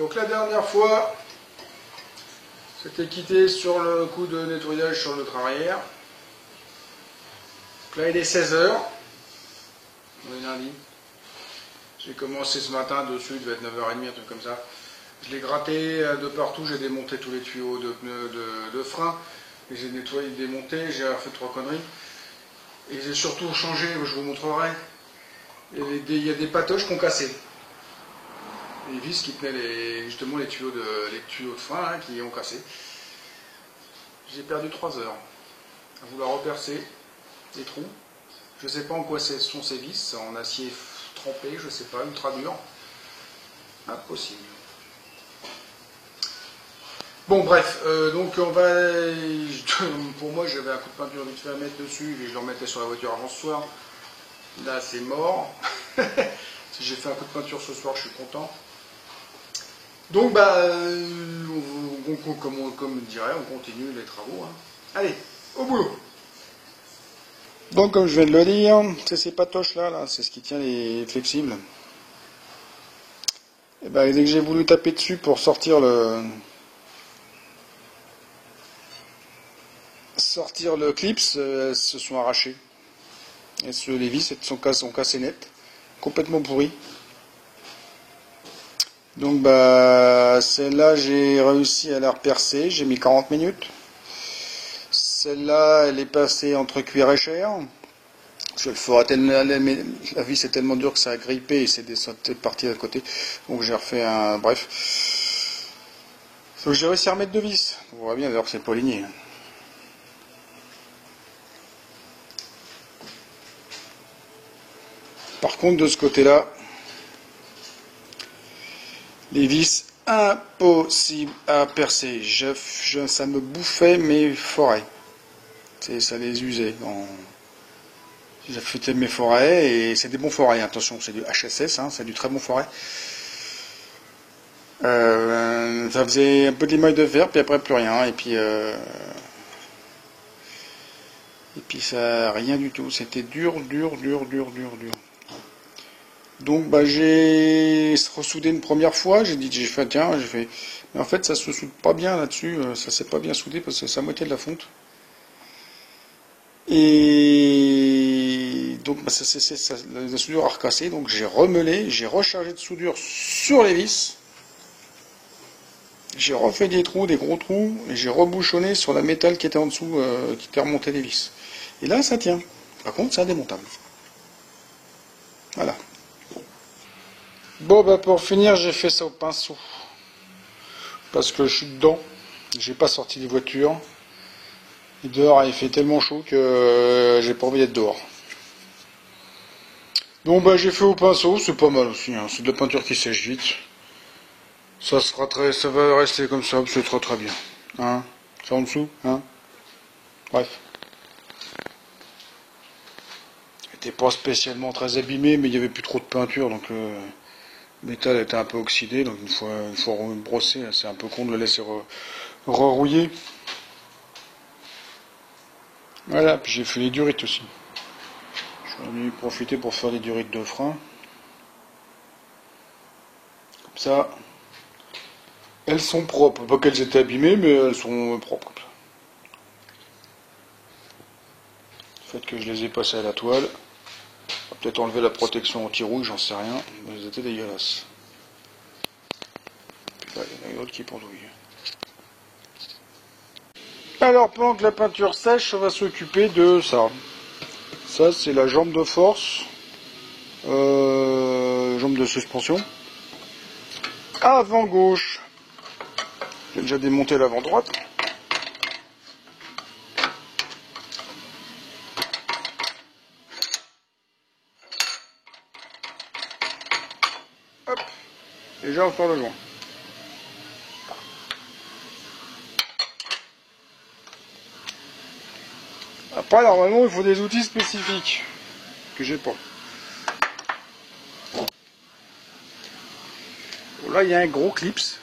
Donc la dernière fois, c'était quitté sur le coup de nettoyage sur le train arrière. Donc là il est 16 h. On est lundi. J'ai commencé ce matin dessus, il devait être 9h30, un truc comme ça. Je l'ai gratté de partout, j'ai démonté tous les tuyaux de pneus de frein. J'ai nettoyé, démonté, j'ai fait 3 conneries. Et j'ai surtout changé, je vous montrerai. Il y a des patoches qui ont cassé. Les vis qui tenaient justement les tuyaux de frein hein, qui ont cassé. J'ai perdu 3 heures à vouloir repercer les trous. Je ne sais pas en quoi sont ces vis, en acier trempé, je ne sais pas, ultra dur. Impossible. Bon bref, donc on va... Pour moi j'avais un coup de peinture vite fait à mettre dessus, je le remettais sur la voiture avant ce soir. Là c'est mort. Si j'ai fait un coup de peinture ce soir, je suis content. Donc bah, comme je dirais, on continue les travaux. Hein. Allez, au boulot. Donc comme je viens de le dire, c'est ces patoches là, c'est ce qui tient les flexibles. Et ben dès que j'ai voulu taper dessus pour sortir le clips, elles se sont arrachées. Et les vis sont cassées net, complètement pourries. Donc bah celle-là j'ai réussi à la repercer, j'ai mis 40 minutes. Celle-là elle est passée entre cuir et chair. Je le ferai tellement, la vis est tellement dure que ça a grippé et c'est parti à côté. Donc j'ai refait un. Bref. Donc j'ai réussi à remettre 2 vis. On voit bien d'ailleurs que c'est pas aligné. Par contre de ce côté-là, les vis impossible à percer. Ça me bouffait mes forêts. Ça les usait. J'affûtais mes forêts et c'est des bons forêts. Attention, c'est du HSS, hein, c'est du très bon forêt. Ça faisait un peu de l'émail de fer, puis après plus rien. Et puis ça, rien du tout. C'était dur. Donc bah, j'ai ressoudé une première fois, j'ai fait tiens, mais en fait ça se soude pas bien là-dessus, ça s'est pas bien soudé parce que c'est à moitié de la fonte. Et donc bah, la soudure a recassé, donc j'ai remelé, j'ai rechargé de soudure sur les vis, j'ai refait des trous, des gros trous, et j'ai rebouchonné sur la métal qui était en dessous, qui était remonté des vis. Et là ça tient, par contre c'est indémontable. Voilà. Bon bah pour finir j'ai fait ça au pinceau parce que je suis dedans, j'ai pas sorti les voitures et dehors il fait tellement chaud que j'ai pas envie d'être dehors. Donc bah j'ai fait au pinceau, c'est pas mal aussi, hein. C'est de la peinture qui sèche vite. Ça va rester comme ça, c'est très bien. Hein, c'est en dessous, hein. Bref. C'était pas spécialement très abîmé, mais il y avait plus trop de peinture donc le métal était un peu oxydé, donc une fois brossé, c'est un peu con de le laisser rerouiller. Voilà, puis j'ai fait les durites aussi. Je suis venu profiter pour faire les durites de frein. Comme ça, elles sont propres. Pas qu'elles étaient abîmées, mais elles sont propres. Le fait que je les ai passées à la toile, on va peut-être enlever la protection anti-rouille, j'en sais rien, mais elles étaient dégueulasses. Puis là, il y en a une autre qui pendouille. Alors, pendant que la peinture sèche, on va s'occuper de ça. Ça, c'est la jambe de force, jambe de suspension. Avant gauche. J'ai déjà démonté l'avant droite. Hop. Déjà on sort le joint. Après, normalement, il faut des outils spécifiques que j'ai pas. Bon, là, il y a un gros clips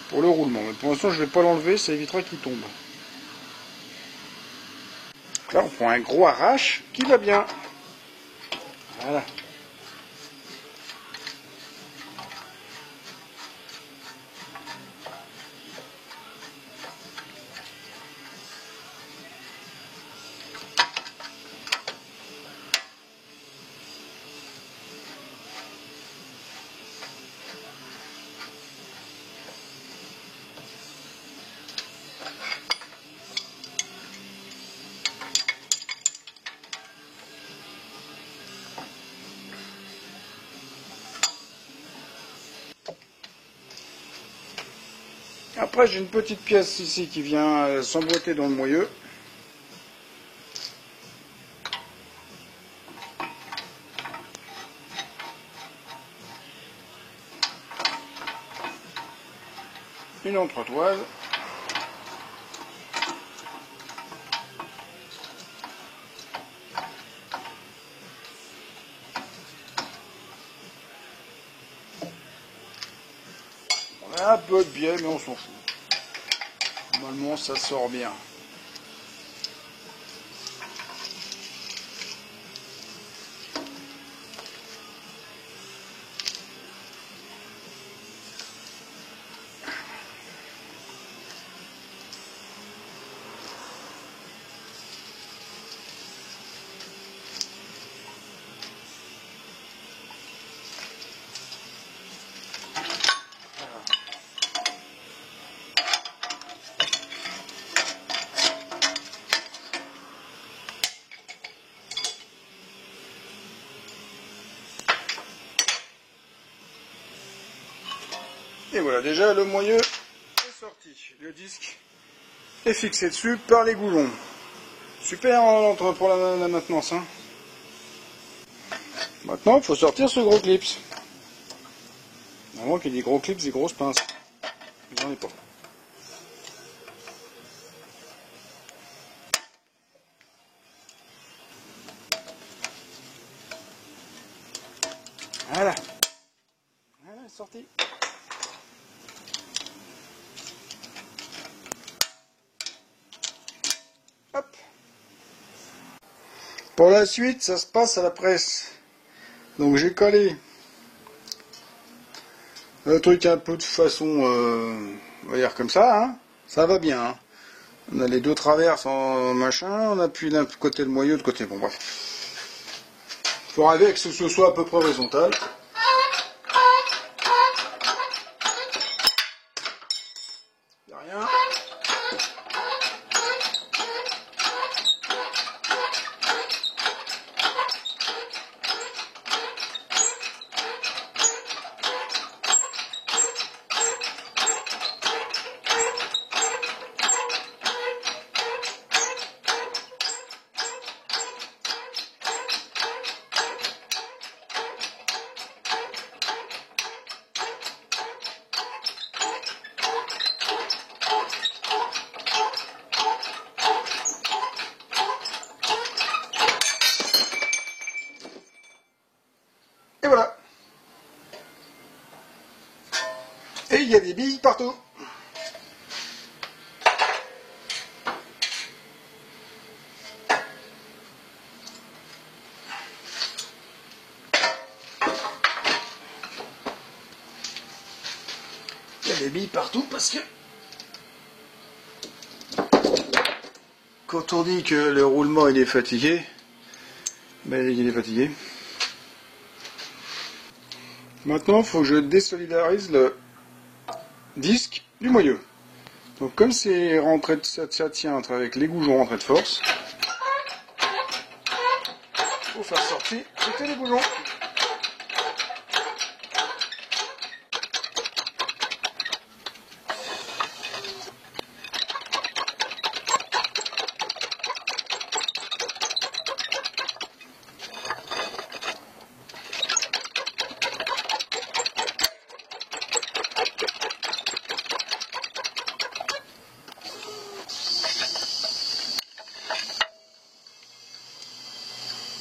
pour le roulement. Mais pour l'instant, je ne vais pas l'enlever, ça évitera qu'il tombe. Donc là, on prend un gros arrache qui va bien. Voilà. Après, j'ai une petite pièce ici qui vient s'emboîter dans le moyeu. Une entretoise. On a un peu de biais, mais on s'en fout. Normalement, ça sort bien. Et voilà, déjà le moyeu est sorti. Le disque est fixé dessus par les goulons. Super pour la maintenance. Hein. Maintenant, il faut sortir ce gros clips. Normalement, qu'il y ait des gros clips, des grosses pinces. J'en ai pas. Voilà. Voilà, c'est sorti. Hop. Pour la suite, ça se passe à la presse. Donc j'ai collé le truc un peu de façon, on va dire comme ça, hein. Ça va bien. Hein. On a les deux traverses en machin, on appuie d'un côté le moyeu, de côté, bon bref. Faut arriver que ce soit à peu près horizontal. Y a rien. Et voilà. Et il y a des billes partout. Il y a des billes partout parce que quand on dit que le roulement il est fatigué, ben il est fatigué. Maintenant, il faut que je désolidarise le disque du moyeu. Donc comme c'est rentré, ça tient avec les goujons rentrés de force, il faut faire sortir jeter les goujons.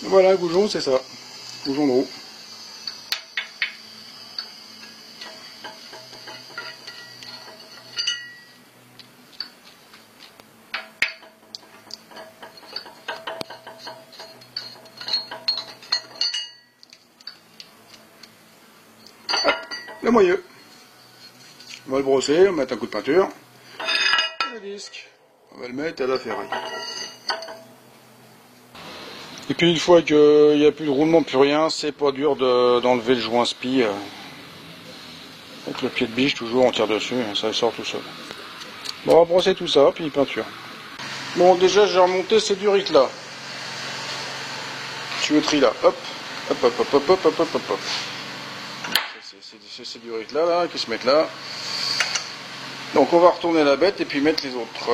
Voilà, goujon, c'est ça. Goujon de roue. Hop, le moyeu. On va le brosser, on va mettre un coup de peinture. Et le disque, on va le mettre à la ferraille. Et puis une fois qu'il n'y a plus de roulement, plus rien, c'est pas dur d'enlever le joint spi. Avec le pied de biche, toujours on tire dessus, ça sort tout seul. Bon, on va brosser tout ça, puis peinture. Bon, déjà j'ai remonté ces durites là. Tuyauterie là, hop, hop, hop, hop, hop, hop, hop, hop, hop. C'est ces durites là, qui se mettent là. Donc on va retourner la bête et puis mettre les autres.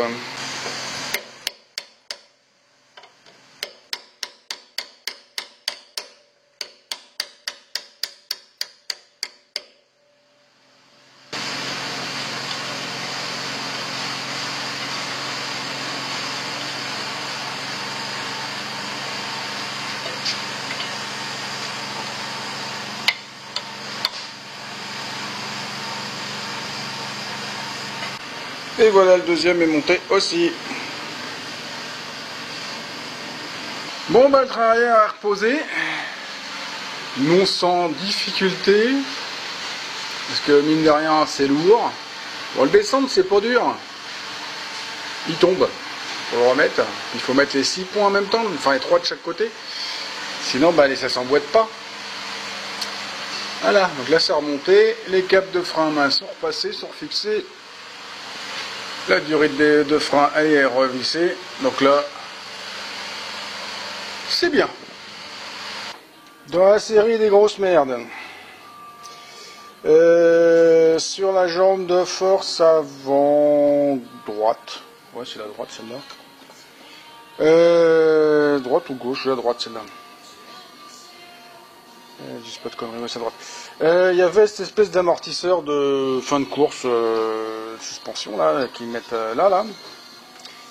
Et voilà, le deuxième est monté aussi. Bon, bah, le train arrière à reposer. Non sans difficulté. Parce que mine de rien, c'est lourd. Bon, le descendre, c'est pas dur. Il tombe. Faut le remettre. Il faut mettre les 6 points en même temps. Enfin, les 3 de chaque côté. Sinon, bah, ça s'emboîte pas. Voilà. Donc là, c'est remonté. Les câbles de frein à main sont repassés, sont refixés. La durée de frein elle est revissée, donc là c'est bien. Dans la série des grosses merdes, sur la jambe de force avant droite, ouais c'est la droite celle-là, droite ou gauche, la droite celle-là. Je dis pas de conneries, ouais c'est droite. Il y avait cette espèce d'amortisseur de fin de course, suspension là, qu'ils mettent là,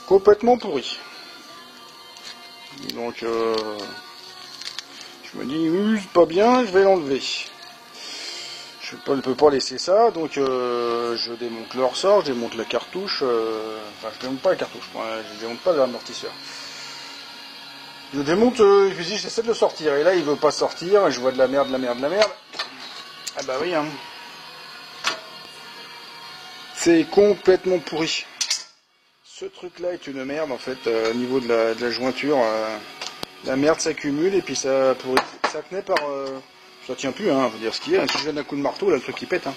complètement pourri. Donc je me dis, c'est pas bien, je vais l'enlever. Je ne peux pas laisser ça, donc je démonte le ressort, je démonte la cartouche, enfin je démonte pas la cartouche, je démonte pas l'amortisseur. Je démonte, je dis j'essaie de le sortir, et là il veut pas sortir, et je vois de la merde. Ah bah oui, hein. C'est complètement pourri. Ce truc là est une merde en fait, au niveau de la jointure, la merde s'accumule et puis ça pourrit. Ça tenait par... ça tient plus, hein, faut dire ce qu'il y a, si je donne un coup de marteau, là le truc il pète. Hein.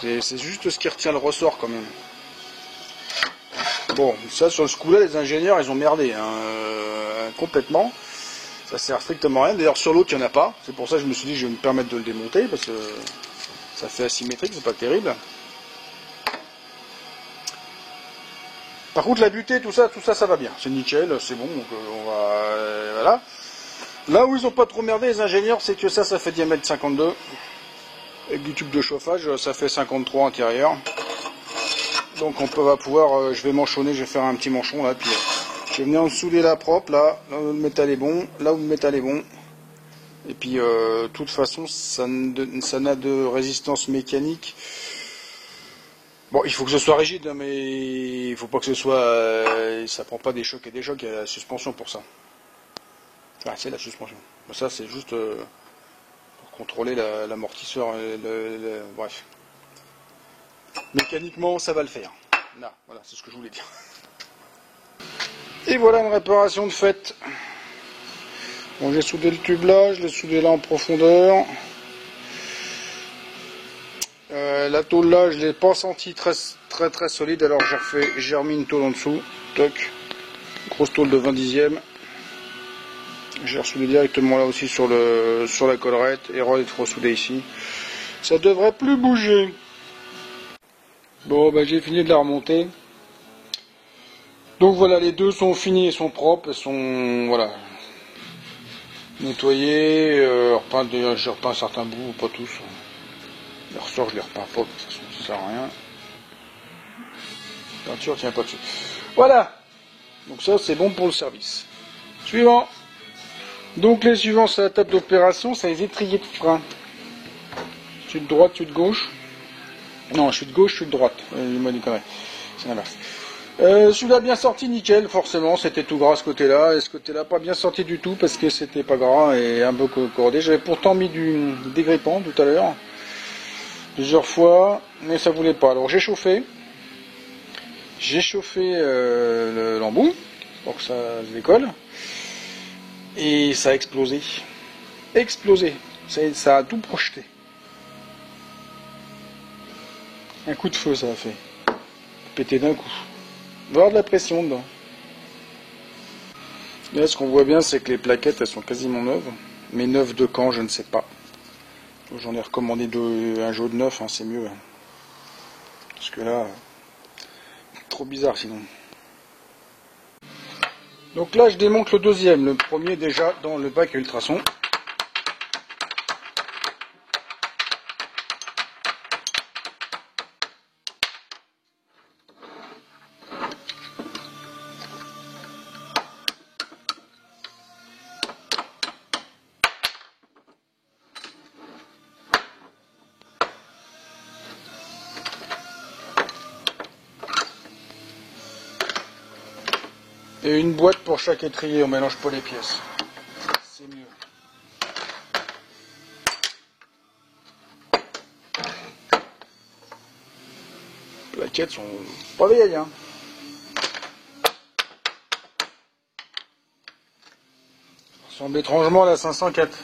C'est juste ce qui retient le ressort quand même. Bon, ça sur ce coup-là, les ingénieurs ils ont merdé, hein, complètement. Ça sert strictement à rien. D'ailleurs sur l'autre il n'y en a pas. C'est pour ça que je me suis dit je vais me permettre de le démonter parce que ça fait asymétrique, c'est pas terrible. Par contre la butée, tout ça ça va bien. C'est nickel, c'est bon, donc on va... voilà. Là où ils ont pas trop merdé les ingénieurs, c'est que ça fait diamètre 52. Avec du tube de chauffage, ça fait 53 intérieur. Donc va pouvoir, je vais manchonner, je vais faire un petit manchon là, puis je vais venir en souder la propre, là où le métal est bon, là où le métal est bon. Et puis de toute façon, ça n'a de résistance mécanique. Bon, il faut que ce soit rigide, mais il faut pas que ce soit, ça prend pas des chocs et des chocs, il y a la suspension pour ça. Ah, c'est la suspension. Ça, c'est juste pour contrôler l'amortisseur, bref. Mécaniquement, ça va le faire. Là, voilà, c'est ce que je voulais dire. Et voilà une réparation de fait. Bon, j'ai soudé le tube là, je l'ai soudé là en profondeur. La tôle là, je l'ai pas senti très solide, alors j'ai remis une tôle en dessous. Toc. Grosse tôle de 20 dixièmes. J'ai ressoudé directement là aussi sur la collerette et ressoudé ici. Ça devrait plus bouger. Bon, bah, j'ai fini de la remonter. Donc voilà, les deux sont finis et sont propres, elles sont voilà nettoyés, j'ai repeint certains bouts, pas tous. Les ressorts je les repeins pas, de toute façon ça sert à rien. La peinture tient pas dessus. Voilà. Donc ça c'est bon pour le service. Suivant. Donc les suivants c'est la table d'opération, c'est les étriers de frein. Je suis de droite, je suis de gauche. Non, je suis de gauche, je suis de droite. Moi, c'est l'inverse. Celui-là bien sorti, nickel, forcément, c'était tout gras ce côté-là, et ce côté-là pas bien sorti du tout parce que c'était pas gras et un peu cordé. J'avais pourtant mis du dégrippant tout à l'heure, plusieurs fois, mais ça voulait pas. Alors j'ai chauffé l'embout pour que ça se décolle, et ça a explosé. Ça a tout projeté. Un coup de feu ça a fait. Pété d'un coup. Il va y avoir de la pression dedans. Là ce qu'on voit bien c'est que les plaquettes elles sont quasiment neuves. Mais neuves de quand je ne sais pas. J'en ai recommandé un jaune neuf, hein, c'est mieux. Parce que là, trop bizarre sinon. Donc là, je démonte le deuxième. Le premier déjà dans le bac à ultrasons. Et une boîte pour chaque étrier, on mélange pas les pièces. C'est mieux. Les plaquettes sont pas vieilles, hein. Ça ressemble étrangement à la 504.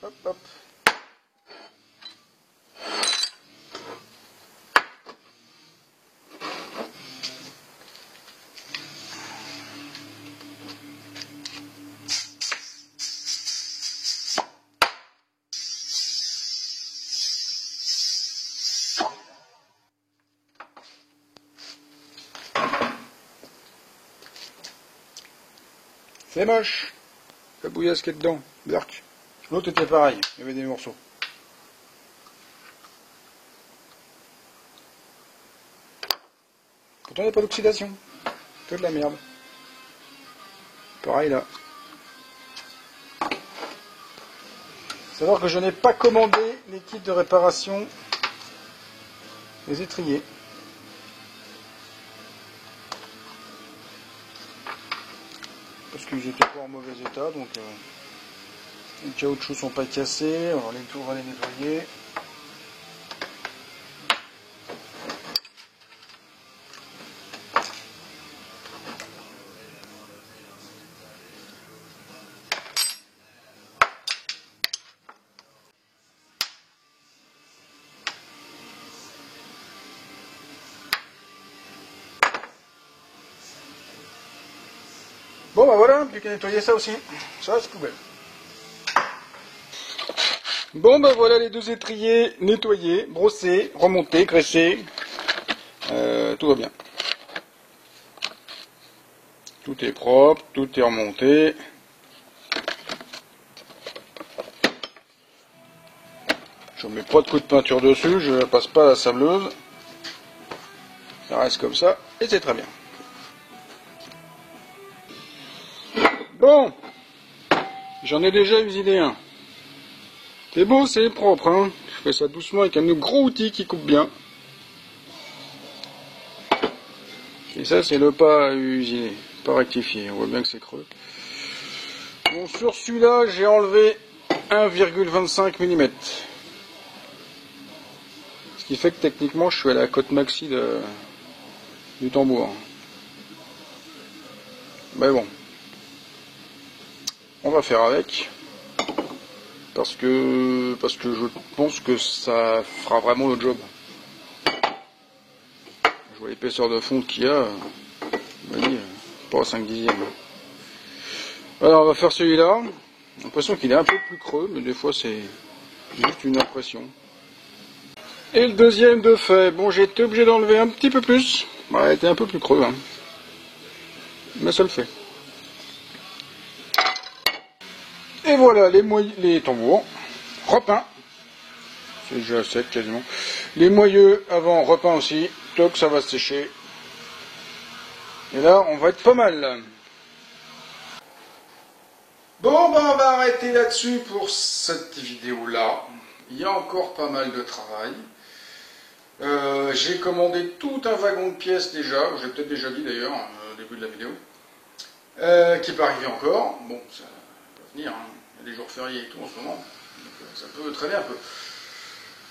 Hop, hop. C'est moche. La bouillasse qui est dedans. Berk. L'autre était pareil. Il y avait des morceaux. Pourtant, il n'y a pas d'oxydation. Que de la merde. Pareil là. Savoir que je n'ai pas commandé les kits de réparation des étriers. Parce qu'ils étaient pas en mauvais état, donc les caoutchoucs sont pas cassés, on va les nettoyer. Bon bah voilà, plus qu'à nettoyer ça aussi. Ça c'est poubelle. Bon bah voilà les deux étriers nettoyés, brossés, remontés, graissés. Tout va bien. Tout est propre, tout est remonté. Je ne mets pas de coup de peinture dessus, je ne passe pas à la sableuse. Ça reste comme ça et c'est très bien. Bon, j'en ai déjà usiné un. C'est beau, c'est propre, hein. Je fais ça doucement avec un gros outil qui coupe bien. Et ça, c'est le pas à usiner, pas rectifié. On voit bien que c'est creux. Bon, sur celui-là, j'ai enlevé 1,25 mm. Ce qui fait que techniquement, je suis à la cote maxi du tambour. Mais bon, on va faire avec. Parce que je pense que ça fera vraiment le job. Je vois l'épaisseur de fonte qu'il y a. Je me dis, pas 5 dixièmes. Alors on va faire celui-là. J'ai l'impression qu'il est un peu plus creux, mais des fois c'est juste une impression. Et le deuxième de fait, bon j'ai été obligé d'enlever un petit peu plus. Ouais, il était un peu plus creux, hein. Mais ça le fait. Et voilà les tambours repeints. C'est déjà sec quasiment. Les moyeux avant repeints aussi. Toc, ça va sécher. Et là, on va être pas mal. Bon, ben on va arrêter là-dessus pour cette vidéo-là. Il y a encore pas mal de travail. J'ai commandé tout un wagon de pièces déjà. J'ai peut-être déjà dit d'ailleurs au début de la vidéo. Qui n'est pas arrivé encore. Bon, ça va venir. Hein. Il y a des jours fériés et tout en ce moment. Donc, ça peut traîner un peu.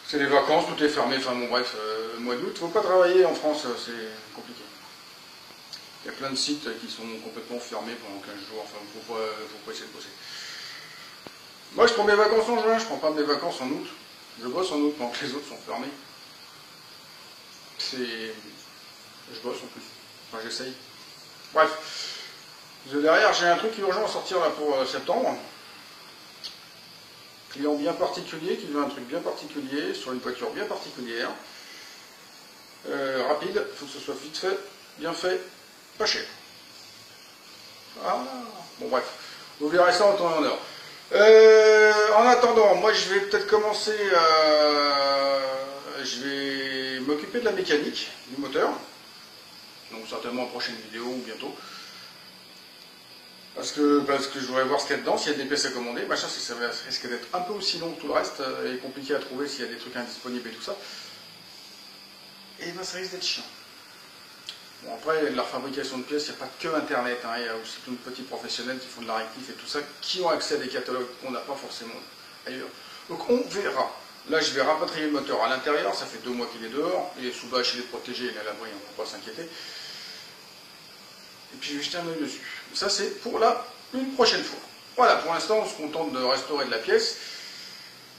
C'est les vacances, tout est fermé. Enfin bon, bref, mois d'août. Faut pas travailler en France, c'est compliqué. Il y a plein de sites qui sont complètement fermés pendant 15 jours, enfin, faut pas essayer de bosser. Moi, je prends mes vacances en juin, je prends pas mes vacances en août. Je bosse en août pendant que les autres sont fermés. Je bosse en plus. Enfin, j'essaye. Bref. Derrière, j'ai un truc urgent à sortir là pour septembre. Client bien particulier, qui veut un truc bien particulier, sur une voiture bien particulière. Rapide, il faut que ce soit vite fait, bien fait, pas cher. Ah, bon bref, vous verrez ça en temps et en heure. En attendant, moi je vais peut-être commencer je vais m'occuper de la mécanique du moteur. Donc certainement en prochaine vidéo ou bientôt. Parce que je voudrais voir ce qu'il y a dedans, s'il y a des pièces à commander. Machin, ça risque d'être un peu aussi long que tout le reste et compliqué à trouver s'il y a des trucs indisponibles et tout ça. Et ben ça risque d'être chiant. Bon, après, la fabrication de pièces, il n'y a pas que Internet, hein, il y a aussi plein de petits professionnels qui font de la rectif et tout ça, qui ont accès à des catalogues qu'on n'a pas forcément ailleurs. Donc on verra. Là, je vais rapatrier le moteur à l'intérieur, ça fait 2 mois qu'il est dehors, il est sous bâche, il est protégé, il est à l'abri, on ne peut pas s'inquiéter. Et puis je vais jeter un œil dessus. Ça, c'est pour une prochaine fois. Voilà, pour l'instant, on se contente de restaurer de la pièce.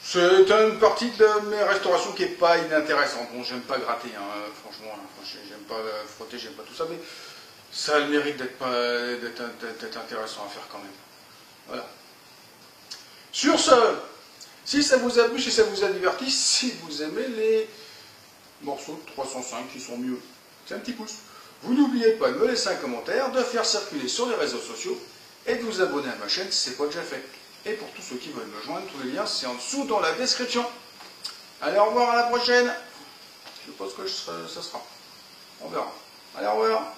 C'est une partie de mes restaurations qui n'est pas inintéressante. Bon, j'aime pas gratter, hein, franchement, j'aime pas frotter, j'aime pas tout ça, mais ça a le mérite d'être intéressant à faire quand même. Voilà. Sur ce, si ça vous a plu, si ça vous a diverti, si vous aimez les morceaux de 305 qui sont mieux, c'est un petit pouce. Vous n'oubliez pas de me laisser un commentaire, de faire circuler sur les réseaux sociaux et de vous abonner à ma chaîne si ce n'est pas déjà fait. Et pour tous ceux qui veulent me joindre, tous les liens, c'est en dessous dans la description. Allez, au revoir, à la prochaine. Je suppose que ça sera. On verra. Allez, au revoir.